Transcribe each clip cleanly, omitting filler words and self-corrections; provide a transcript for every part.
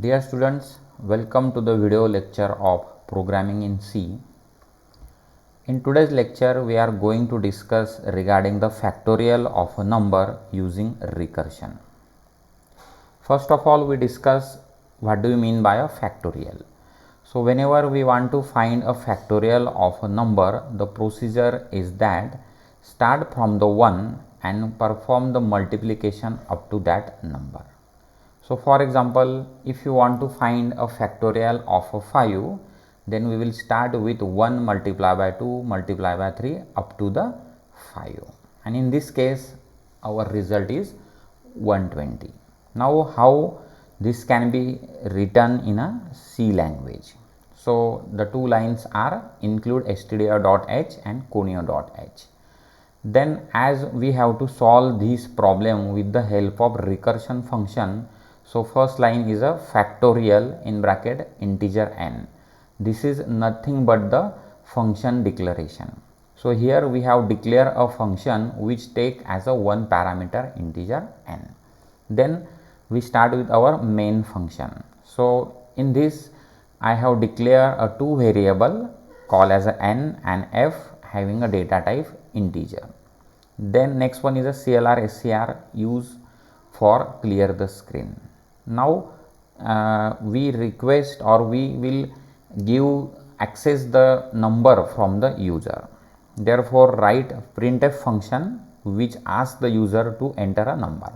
Dear students, welcome to the video lecture of Programming in C. In today's lecture, we are going to discuss regarding the factorial of a number using recursion. First of all, we discuss what do you mean by a factorial. So, whenever we want to find a factorial of a number, the procedure is that start from the 1 and perform the multiplication up to that number. So, for example, if you want to find a factorial of a 5, then we will start with 1 multiplied by 2 multiplied by 3 up to the 5, and in this case our result is 120. Now, how this can be written in a C language? So, the two lines are include stdio.h and conio.h. Then, as we have to solve this problem with the help of recursion function, so first line is a factorial in bracket integer n. This is nothing but the function declaration. So here we have declared a function which take as a one parameter integer n. Then we start with our main function. So in this I have declared a two variable called as a n and f having a data type integer. Then next one is a CLR SCR used for clear the screen. Now we request or we will give access the number from the user. Therefore, write printf function which asks the user to enter a number.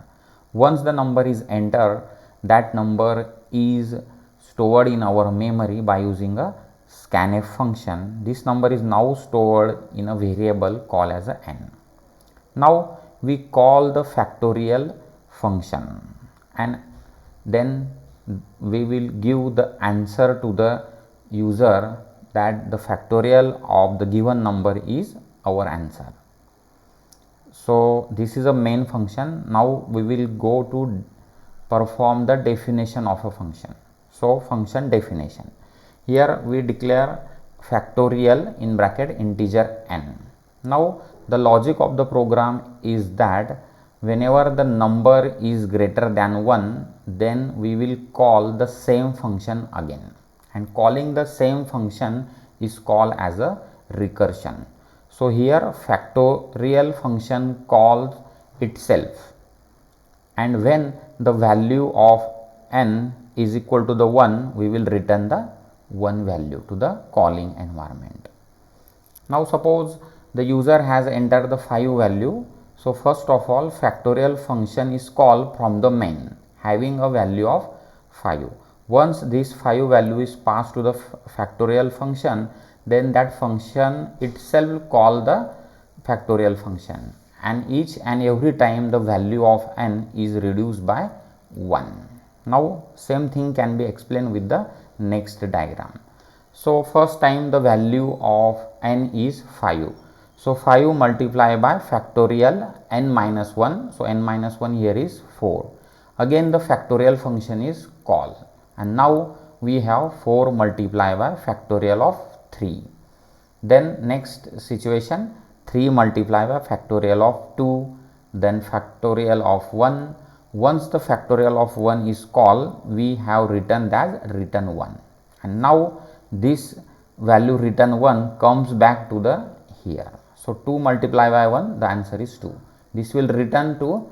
Once the number is entered, that number is stored in our memory by using a scanf function. This number is now stored in a variable called as a n. Now we call the factorial function and then we will give the answer to the user that the factorial of the given number is our answer. So this is a main function. Now we will go to perform the definition of a function. So function definition, here we declare factorial in bracket integer n. Now the logic of the program is that whenever the number is greater than 1, then we will call the same function again, and calling the same function is called as a recursion. So here factorial function calls itself, and when the value of n is equal to the 1, we will return the 1 value to the calling environment. Now suppose the user has entered the 5 value. So first of all, factorial function is called from the main having a value of 5. Once this 5 value is passed to the factorial function, then that function itself call the factorial function, and each and every time the value of n is reduced by 1. Now same thing can be explained with the next diagram. So first time the value of n is 5. So 5 multiplied by factorial n minus 1. So n minus 1 here is 4. Again the factorial function is called, and now we have 4 multiplied by factorial of 3. Then next situation, 3 multiplied by factorial of 2, then factorial of 1. Once the factorial of 1 is called, we have written as return 1, and now this value return 1 comes back to the here. So 2 multiplied by 1, the answer is 2. This will return to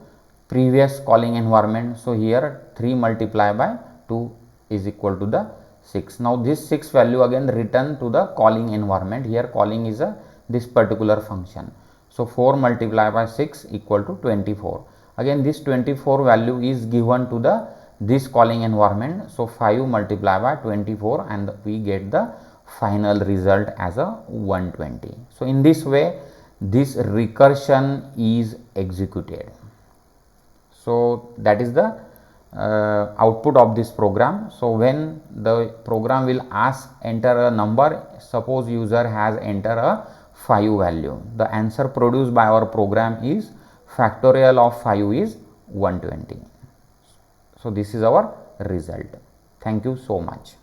previous calling environment. So here 3 multiplied by 2 is equal to the 6. Now this 6 value again return to the calling environment. Here calling is this particular function. So 4 multiplied by 6 equal to 24. Again this 24 value is given to this calling environment. So 5 multiplied by 24, and we get the final result as a 120. So in this way this recursion is executed. So that is the output of this program. So when the program will ask enter a number, suppose user has entered a 5 value, the answer produced by our program is factorial of 5 is 120. So this is our result. Thank you so much.